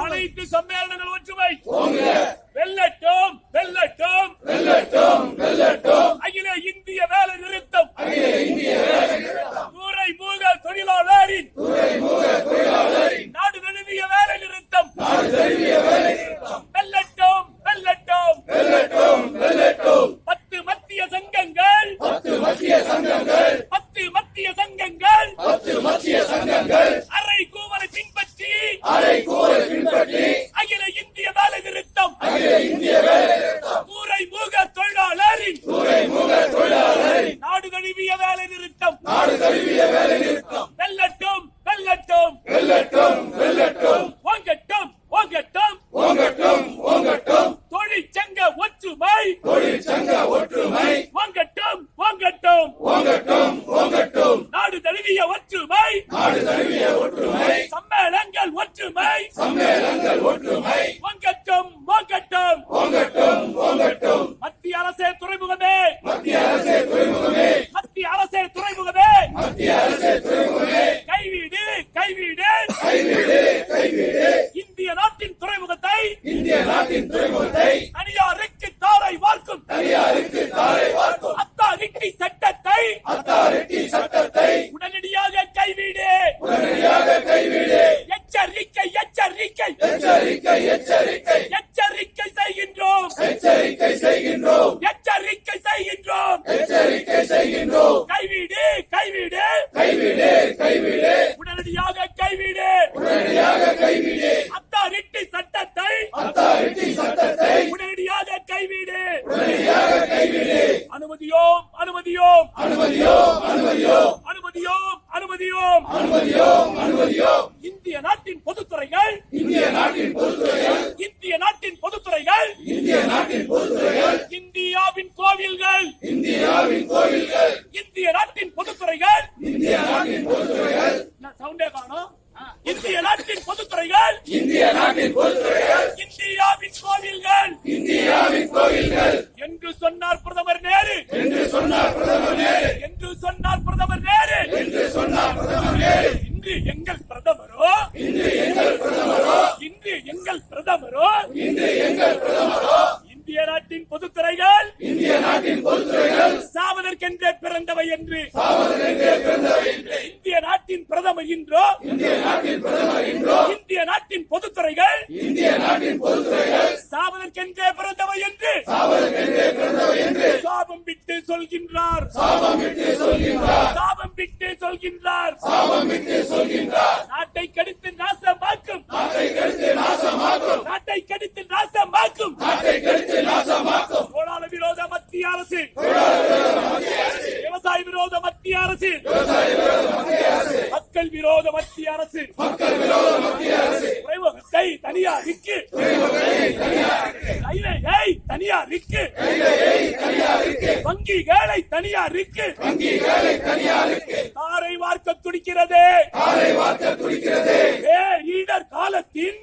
அனைத்து சம்மேளனங்கள் ஒற்றுமை வெல்லட்டும் வெல்லட்டும் வெல்லட்டும் வெல்லட்டும். அகில இந்திய வேலை நிறுத்தம் துறைமுக தொழிலாளரின் நாடு தழுவிய வேலை நிறுத்தம் வெல்லட்டும் வெல்லட்டும் வெல்லட்டும் வெல்லட்டும். 10 மத்திய சங்கங்கள் 10 மத்திய சங்கங்கள் அரை கூவலை பின்பற்றி அகில இந்திய வேலை நிறுத்தம் துறைமுக தொழிலாளரின் நாடு தழுவிய வேலை நிறுத்தம் வெல்லட்டும் வெல்லட்டும் வெல்லட்டும் வெல்லட்டும். ஓங்கட்டும் ஓங்கட்டும் ஓங்கட்டும் ஓங்கட்டும். தொழிற்சங்க ஒற்றுமை ஓங்கட்டும் ஓங்கட்டும் ஓங்கட்டும் ஓங்கட்டும். நாடு தழுவிய ஒற்றுமை சம்மேளனங்கள் ஒற்றுமை ஓங்கட்டும் ஓங்கட்டும் ஓங்கட்டும் ஓங்கட்டும். மத்திய அரசே துறைமுகமே கைவீடு கைவீடு இந்திய நாட்டின் துறைமுகத்தை தனியாருக்கு தாரை வார்க்கும் அத்தாரிட்டி சட்டத்தை உடனடியாக கைவீடு. எச்சரிக்கை எச்சரிக்கை எச்சரிக்கை செய்கின்றோம் கைவீடு கைவீடு உடனடியாக கைவீடு. அத்தாரிட்டி சட்டத்தை உடனடியாக கைவீடு. அனுமதியோம் அனுமதியோம் அனுமதியோம் அனுமதியோம். இந்திய நாட்டின் பொதுத்துறைகள் இந்தியாவின் கோவில்கள் இந்திய நாட்டின் பொதுத்துறைகள் சவுண்டே காணோம். இந்திய நாட்டின் பொதுத்துறைகள் இந்தியாவின் கோவில்கள் என்று சொன்னார் பிரதமர் நேரு இன்று எங்கள் பிரதமரோ இந்திய நாட்டின் பொதுத்துறைகள் சாவதற்கென்றே பிறந்தவை என்று இந்திய நாட்டின் பிரதமர் இன்றோ இந்திய நாட்டின் பொதுத்துறைகள் சாவதற்கென்றே பிறந்தவை என்று சாபம் விட்டு சொல்கின்றார் நாட்டை கடித்து நாசமாக்கும் தொழிலாள விரோத மத்திய அரசு விவசாய விரோத மத்திய அரசு மக்கள் விரோத மத்திய அரசு துறைமுகத்தை தனியாருக்கு வங்கிகளை தனியாருக்கு தாரை வார்க்க துடிக்கிறது. பேரிடர் காலத்தின்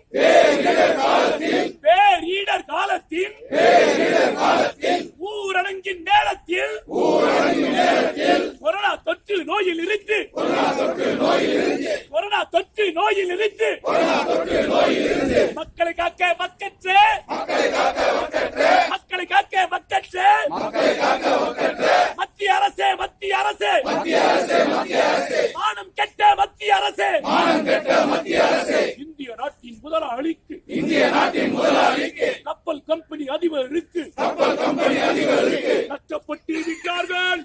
ஊரடங்கின் நேரத்தில் கொரோனா தொற்று நோயில் இருந்து மக்களை காக்க மக்கற்ற மத்திய அரசே மானம் கெட்ட மத்திய அரசே இந்திய நாட்டின் முதலாளிக்கு கப்பல் கம்பெனி அதிபருக்கு நஷ்டப்பட்டு விட்டார்கள்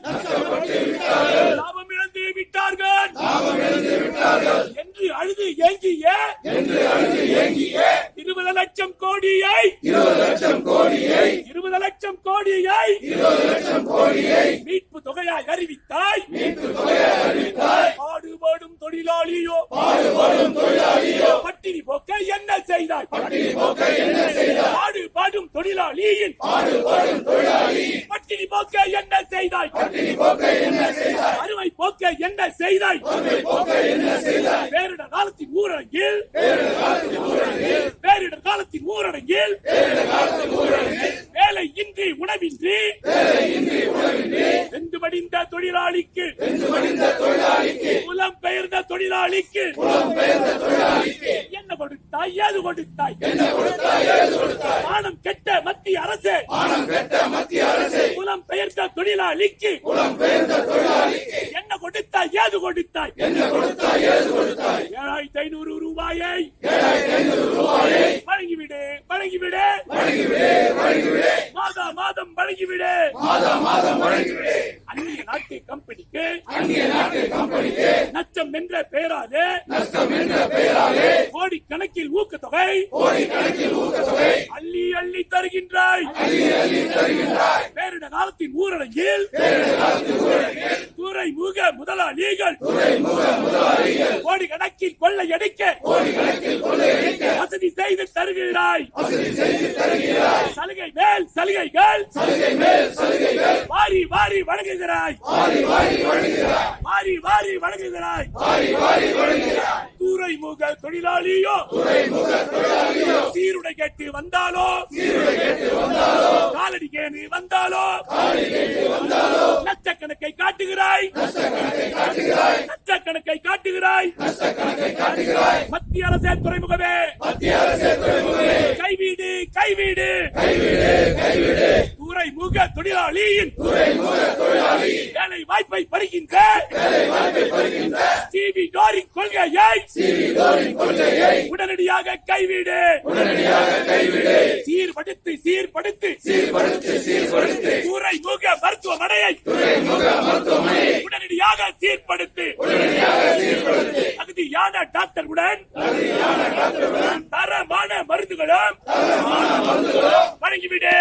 லாபம் இழந்து விட்டார்கள் என்று அழுது ஏங்கிய 20 லட்சம் கோடியை மீட்பு தொகையாய் அறிவித்தாய். பாடுபடும் தொழிலாளியோ பட்டினி போக்க என்ன செய்தாய்? பாடுபடும் தொழிலாளியின் பட்டினி போக்க என்ன செய்தாய்? அருமை போக்க என்ன செய்தாய்? பேரிடர் காலத்தின் ஊரடங்கில் வேலை இன்றி உணவின்றி வெந்து மடிந்த தொழிலாளிக்கு புலம் பெயர்ந்த தொழிலாளிக்கு என்ன கொடுத்தாய்? ஏது கொடுத்தாய் மானம் கெட்ட மத்திய அரசு புலம் பெயர்ந்த தொழிலாளிக்கு என்ன கொடுத்தாய் ஏது கொடுத்தாய் 7500 ரூபாயை வழங்கிவிடு மாதம் வழங்கிவிடு அந்நிய நாட்டு கம்பெனிக்கு நஷ்டம் என்ற பெயராலே கோடிக்கணக்கில் ஊக்கத்தொகை அள்ளி அள்ளி தருகின்றாய் பேரிட காலத்தின் ஊரடங்கில் துறைமுக முதலாளிகள் கோடிக்கணக்கில் கொள்ளையடிக்க வசதி செய்து தருகிறாய் சலுகை மேல் சலுகைகள் வாரி வாரி வழங்குகிறாய் துறைமுக தொழிலாளியோ சீருடை கேட்டு வந்தாலோ காலடி கேணி வந்தாலோ லட்சக்கணக்கை காட்டுகிறாய் மத்திய அரசே துறைமுகமே கைவீடு துறைமுக தொழிலாளியின் வேலை வாய்ப்பை பறிக்கின்ற சிவி டோரின் கொள்கையை உடனடியாக கைவிடு சீர்படுத்து துறைமுக மருத்துவமனையை உடனடியாக சீர்படுத்து தகுதியான டாக்டர்களுடன் தரமான மருந்துகளும் வழங்கிவிடு